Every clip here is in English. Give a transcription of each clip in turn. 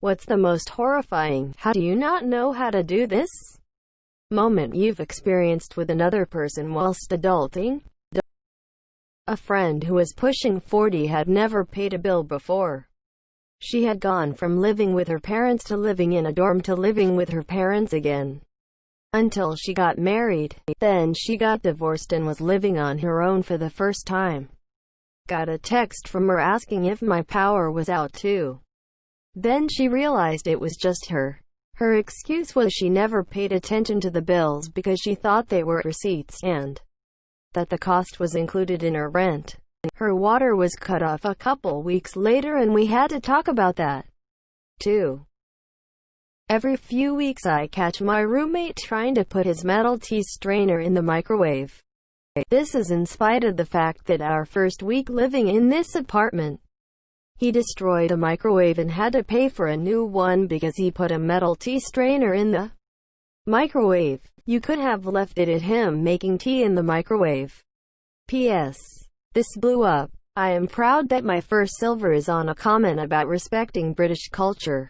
What's the most horrifying, how do you not know how to do this moment you've experienced with another person whilst adulting? A friend who was pushing 40 had never paid a bill before. She had gone from living with her parents to living in a dorm to living with her parents again. Until she got married. Then she got divorced and was living on her own for the first time. Got a text from her asking if my power was out too. Then she realized it was just her. Her excuse was she never paid attention to the bills because she thought they were receipts, and that the cost was included in her rent. Her water was cut off a couple weeks later and we had to talk about that, too. Every few weeks I catch my roommate trying to put his metal tea strainer in the microwave. This is in spite of the fact that our first week living in this apartment, he destroyed a microwave and had to pay for a new one because he put a metal tea strainer in the microwave. You could have left it at him making tea in the microwave. P.S. This blew up. I am proud that my first silver is on a comment about respecting British culture.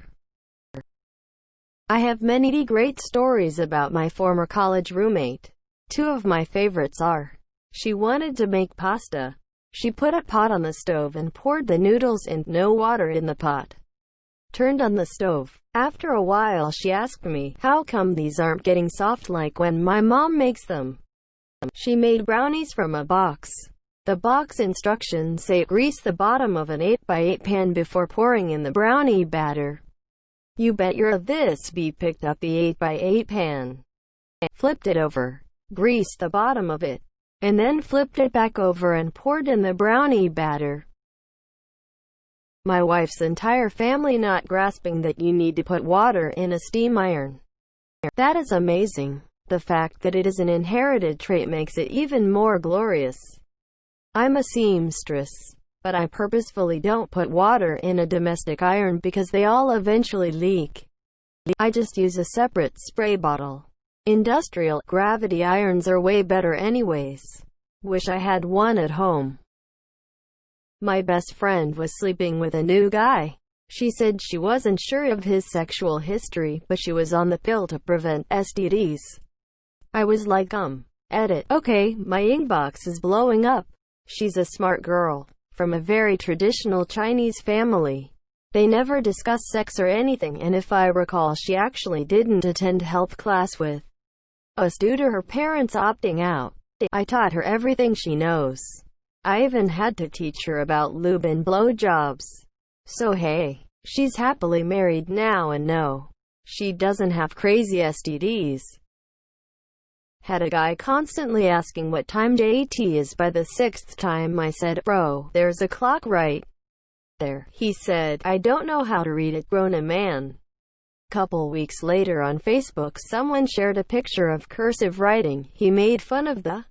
I have many great stories about my former college roommate. Two of my favorites are: she wanted to make pasta. She put a pot on the stove and poured the noodles in, no water in the pot. Turned on the stove. After a while she asked me, how come these aren't getting soft like when my mom makes them? She made brownies from a box. The box instructions say grease the bottom of an 8x8 pan before pouring in the brownie batter. You bet your this bee picked up the 8x8 pan, flipped it over, greased the bottom of it, and then flipped it back over and poured in the brownie batter. My wife's entire family not grasping that you need to put water in a steam iron. That is amazing. The fact that it is an inherited trait makes it even more glorious. I'm a seamstress, but I purposefully don't put water in a domestic iron because they all eventually leak. I just use a separate spray bottle. Industrial gravity irons are way better anyways. Wish I had one at home. My best friend was sleeping with a new guy. She said she wasn't sure of his sexual history, but she was on the pill to prevent STDs. I was like, edit. Okay, my inbox is blowing up. She's a smart girl, from a very traditional Chinese family. They never discuss sex or anything, and if I recall she actually didn't attend health class with us due to her parents opting out. I taught her everything she knows. I even had to teach her about lube and blowjobs. So hey, she's happily married now and no, she doesn't have crazy STDs. Had a guy constantly asking what time JT is. By the sixth time I said, bro, there's a clock right there. He said, I don't know how to read it, grown a man. Couple weeks later on Facebook someone shared a picture of cursive writing. He made fun of the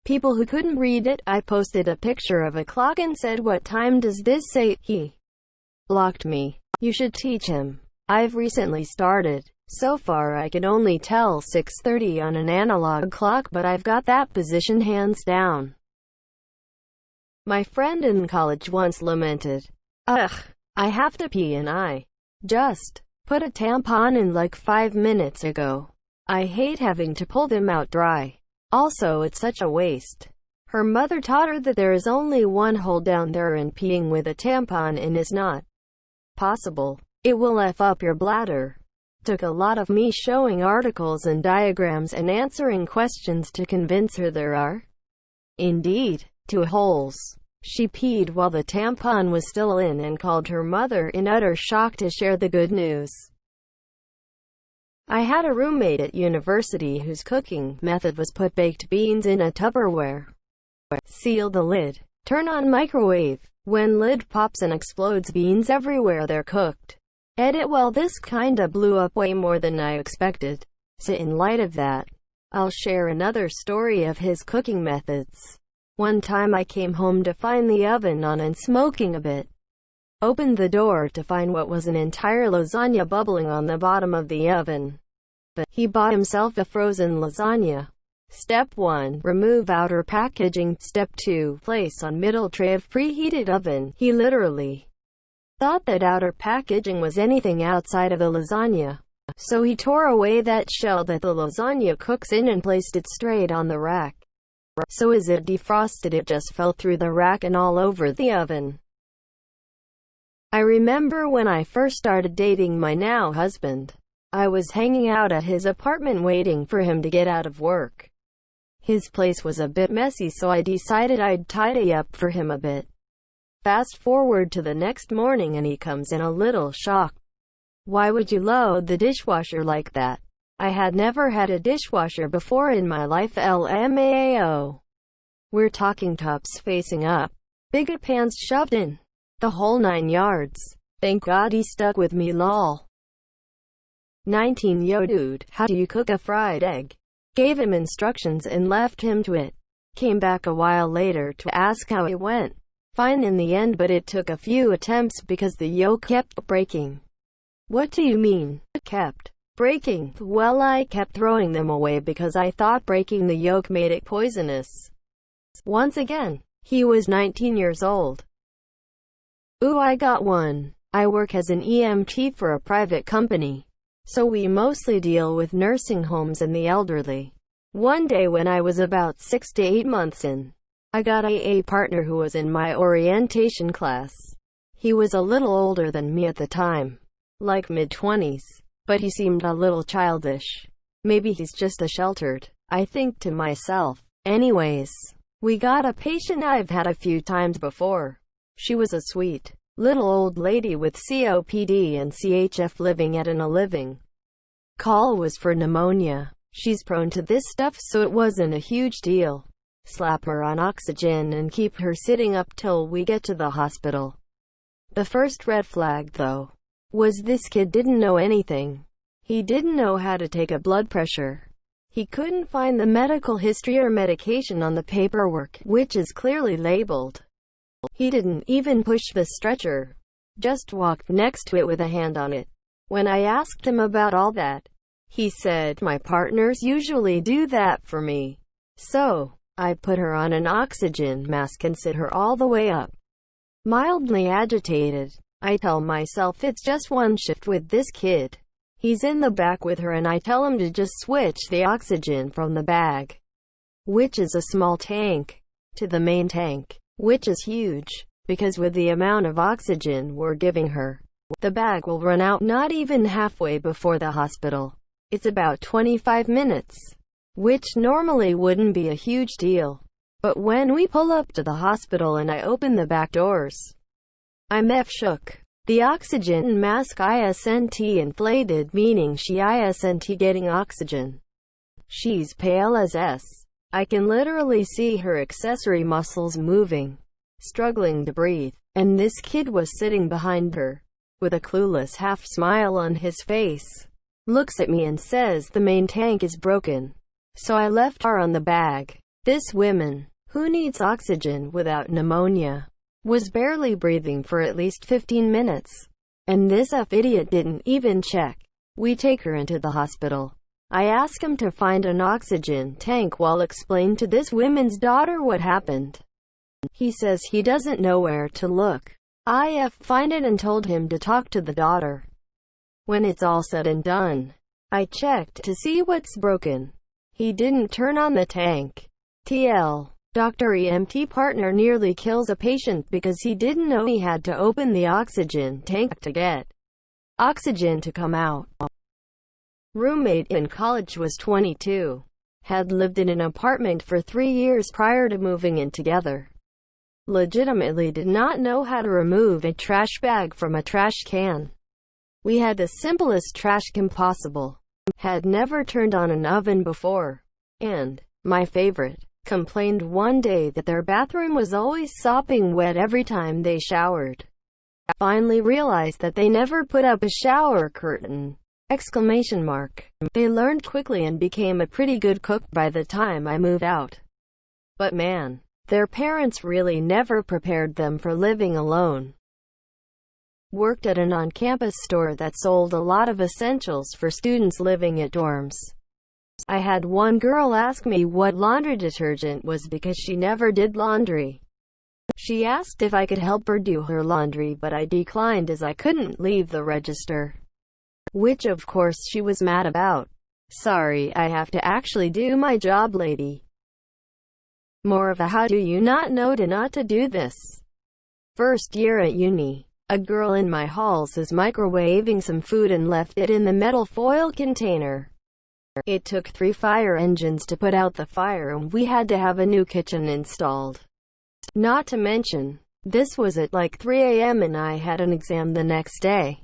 people who couldn't read it. I posted a picture of a clock and said, what time does this say? He blocked me. You should teach him. I've recently started. So far I can only tell 6:30 on an analog clock, but I've got that position hands down. My friend in college once lamented, ugh, I have to pee and I just put a tampon in like 5 minutes ago. I hate having to pull them out dry. Also, it's such a waste. Her mother taught her that there is only one hole down there and peeing with a tampon in is not possible. It will F up your bladder. Took a lot of me showing articles and diagrams and answering questions to convince her there are, indeed, 2 holes. She peed while the tampon was still in and called her mother in utter shock to share the good news. I had a roommate at university whose cooking method was put baked beans in a Tupperware, seal the lid, turn on microwave. When lid pops and explodes, beans everywhere, they're cooked. Edit. Well, this kinda blew up way more than I expected. So in light of that, I'll share another story of his cooking methods. One time I came home to find the oven on and smoking a bit. Opened the door to find what was an entire lasagna bubbling on the bottom of the oven. But he bought himself a frozen lasagna. Step 1. Remove outer packaging. Step 2. Place on middle tray of preheated oven. He literally thought that outer packaging was anything outside of the lasagna. So he tore away that shell that the lasagna cooks in and placed it straight on the rack. So as it defrosted, it just fell through the rack and all over the oven. I remember when I first started dating my now husband. I was hanging out at his apartment waiting for him to get out of work. His place was a bit messy, so I decided I'd tidy up for him a bit. Fast forward to the next morning and he comes in a little shocked. "Why would you load the dishwasher like that?" I had never had a dishwasher before in my life. LMAO. We're talking tops facing up, big pans shoved in, the whole 9 yards. Thank God he stuck with me, lol. 19 Yo dude, how do you cook a fried egg? Gave him instructions and left him to it. Came back a while later to ask how it went. Fine in the end, but it took a few attempts because the yolk kept breaking. What do you mean, kept breaking? Well, I kept throwing them away because I thought breaking the yolk made it poisonous. Once again, he was 19 years old. Ooh, I got one. I work as an EMT for a private company. So we mostly deal with nursing homes and the elderly. One day when I was about 6 to 8 months in, I got a partner who was in my orientation class. He was a little older than me at the time, like mid-20s, but he seemed a little childish. Maybe he's just a sheltered, I think to myself. Anyways, we got a patient I've had a few times before. She was a sweet little old lady with COPD and CHF living at a living. Call was for pneumonia. She's prone to this stuff, so it wasn't a huge deal. Slap her on oxygen and keep her sitting up till we get to the hospital. The first red flag, though, was this kid didn't know anything. He didn't know how to take a blood pressure. He couldn't find the medical history or medication on the paperwork, which is clearly labeled. He didn't even push the stretcher, just walked next to it with a hand on it. When I asked him about all that, he said, "My partners usually do that for me. So, I put her on an oxygen mask and sit her all the way up." Mildly agitated, I tell myself it's just one shift with this kid. He's in the back with her and I tell him to just switch the oxygen from the bag, which is a small tank, to the main tank, which is huge, because with the amount of oxygen we're giving her, the bag will run out not even halfway before the hospital. It's about 25 minutes, which normally wouldn't be a huge deal. But when we pull up to the hospital and I open the back doors, I'm shook. The oxygen mask isn't inflated, meaning she isn't getting oxygen. She's pale as S. I can literally see her accessory muscles moving, struggling to breathe, and this kid was sitting behind her, with a clueless half smile on his face. Looks at me and says the main tank is broken. So I left her on the bag. This woman, who needs oxygen without pneumonia, was barely breathing for at least 15 minutes. And this idiot didn't even check. We take her into the hospital. I ask him to find an oxygen tank while explain to this woman's daughter what happened. He says he doesn't know where to look. I find it and told him to talk to the daughter. When it's all said and done, I checked to see what's broken. He didn't turn on the tank. TL. Dr. EMT partner nearly kills a patient because he didn't know he had to open the oxygen tank to get oxygen to come out. Roommate in college was 22. Had lived in an apartment for 3 years prior to moving in together. Legitimately did not know how to remove a trash bag from a trash can. We had the simplest trash can possible. Had never turned on an oven before. And, my favorite, complained one day that their bathroom was always sopping wet every time they showered. Finally realized that they never put up a shower curtain! Exclamation mark. They learned quickly and became a pretty good cook by the time I moved out. But man, their parents really never prepared them for living alone. Worked at an on-campus store that sold a lot of essentials for students living at dorms. I had one girl ask me what laundry detergent was because she never did laundry. She asked if I could help her do her laundry, but I declined as I couldn't leave the register. Which of course she was mad about. Sorry, I have to actually do my job, lady. More of a how do you not know to not to do this. First year at uni. A girl in my halls is microwaving some food and left it in the metal foil container. It took 3 fire engines to put out the fire, and we had to have a new kitchen installed. Not to mention, this was at like 3 a.m. and I had an exam the next day.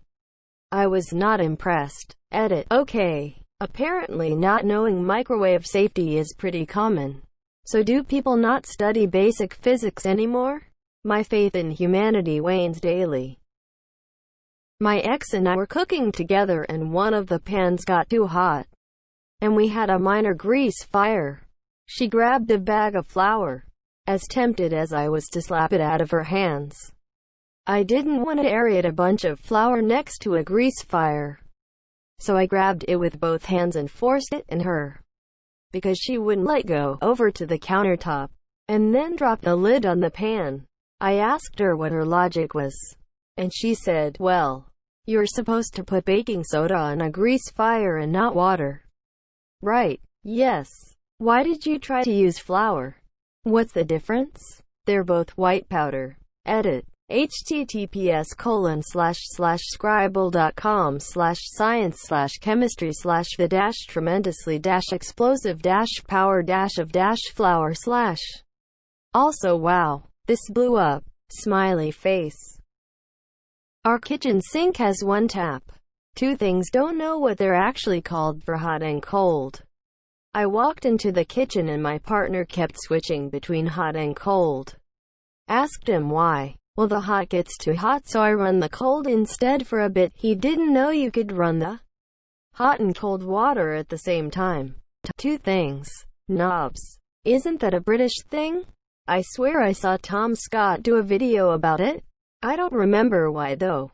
I was not impressed. Edit. Okay. Apparently not knowing microwave safety is pretty common. So do people not study basic physics anymore? My faith in humanity wanes daily. My ex and I were cooking together and one of the pans got too hot, and we had a minor grease fire. She grabbed a bag of flour. As tempted as I was to slap it out of her hands, I didn't want to aerate a bunch of flour next to a grease fire. So I grabbed it with both hands and forced it in her, because she wouldn't let go, over to the countertop, and then dropped the lid on the pan. I asked her what her logic was, and she said, well, you're supposed to put baking soda on a grease fire and not water. Right. Yes. Why did you try to use flour? What's the difference? They're both white powder. Edit. https://scribble.com/science/chemistry/the-tremendously-explosive-power-of-flour/. Also wow, this blew up. Smiley face. Our kitchen sink has 1 tap. 2 things, don't know what they're actually called for hot and cold. I walked into the kitchen and my partner kept switching between hot and cold. Asked him why. Well, the hot gets too hot, so I run the cold instead for a bit. He didn't know you could run the hot and cold water at the same time. 2 things. Knobs. Isn't that a British thing? I swear I saw Tom Scott do a video about it. I don't remember why though.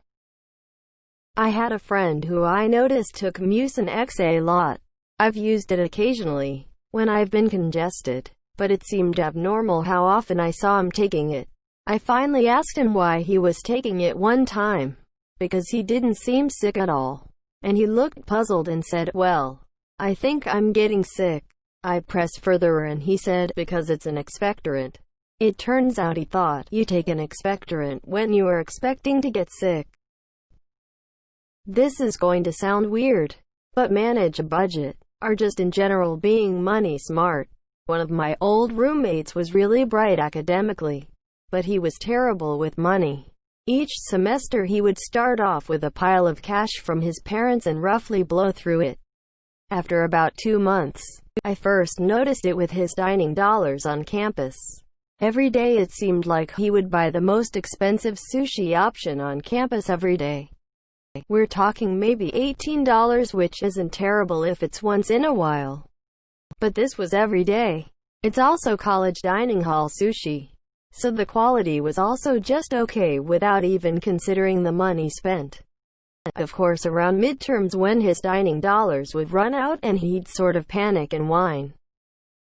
I had a friend who I noticed took Mucin X a lot. I've used it occasionally, when I've been congested, but it seemed abnormal how often I saw him taking it. I finally asked him why he was taking it one time, because he didn't seem sick at all, and he looked puzzled and said, well, I think I'm getting sick. I pressed further and he said, because it's an expectorant. It turns out he thought you take an expectorant when you are expecting to get sick. This is going to sound weird, but manage a budget, or just in general being money smart. One of my old roommates was really bright academically, but he was terrible with money. Each semester he would start off with a pile of cash from his parents and roughly blow through it. After about 2 months, I first noticed it with his dining dollars on campus. Every day it seemed like he would buy the most expensive sushi option on campus every day. We're talking maybe $18, which isn't terrible if it's once in a while. But this was every day. It's also college dining hall sushi, so the quality was also just okay without even considering the money spent. Of course, around midterms when his dining dollars would run out and he'd sort of panic and whine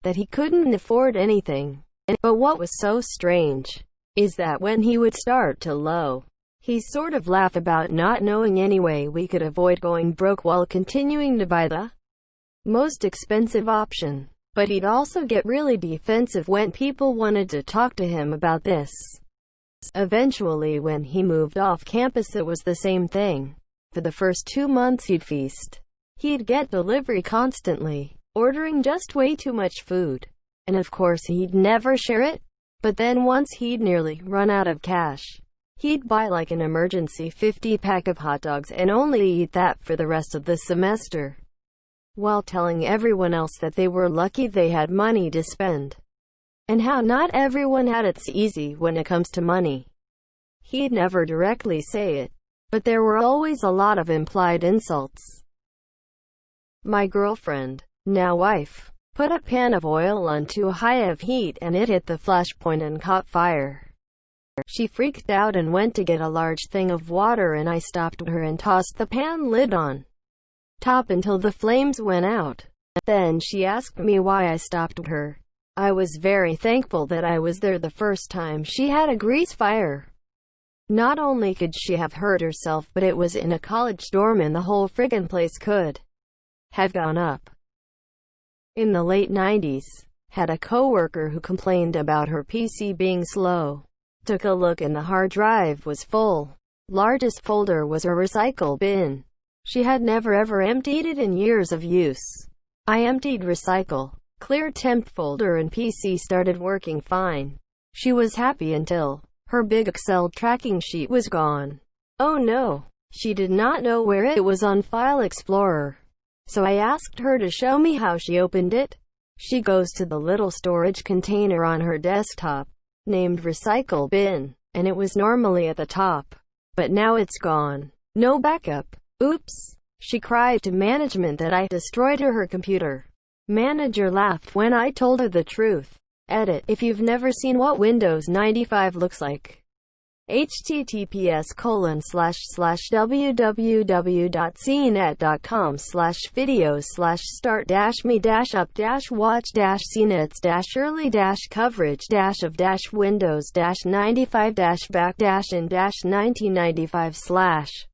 that he couldn't afford anything. But what was so strange is that when he would start to low, he sort of laughed about not knowing any way we could avoid going broke while continuing to buy the most expensive option. But he'd also get really defensive when people wanted to talk to him about this. Eventually, when he moved off campus, it was the same thing. For the first 2 months he'd feast. He'd get delivery constantly, ordering just way too much food. And of course he'd never share it. But then once he'd nearly run out of cash, he'd buy like an emergency 50-pack of hot dogs and only eat that for the rest of the semester, while telling everyone else that they were lucky they had money to spend, and how not everyone had it easy when it comes to money. He'd never directly say it, but there were always a lot of implied insults. My girlfriend, now wife, put a pan of oil on too high of heat and it hit the flash point and caught fire. She freaked out and went to get a large thing of water, and I stopped her and tossed the pan lid on top until the flames went out. Then she asked me why I stopped her. I was very thankful that I was there the first time she had a grease fire. Not only could she have hurt herself, but it was in a college dorm and the whole friggin' place could have gone up. In the late 90s, had a coworker who complained about her PC being slow. Took a look and the hard drive was full. Largest folder was a recycle bin. She had never ever emptied it in years of use. I emptied recycle, clear temp folder and PC started working fine. She was happy until her big Excel tracking sheet was gone. Oh no! She did not know where it was on File Explorer. So I asked her to show me how she opened it. She goes to the little storage container on her desktop, named Recycle Bin, and it was normally at the top. But now it's gone. No backup. Oops. She cried to management that I destroyed her computer. Manager laughed when I told her the truth. Edit. If you've never seen what Windows 95 looks like, https://www.cnet.com/videos/start-me-watch-cnets-early-coverage-of-windows-95-back-in-1995/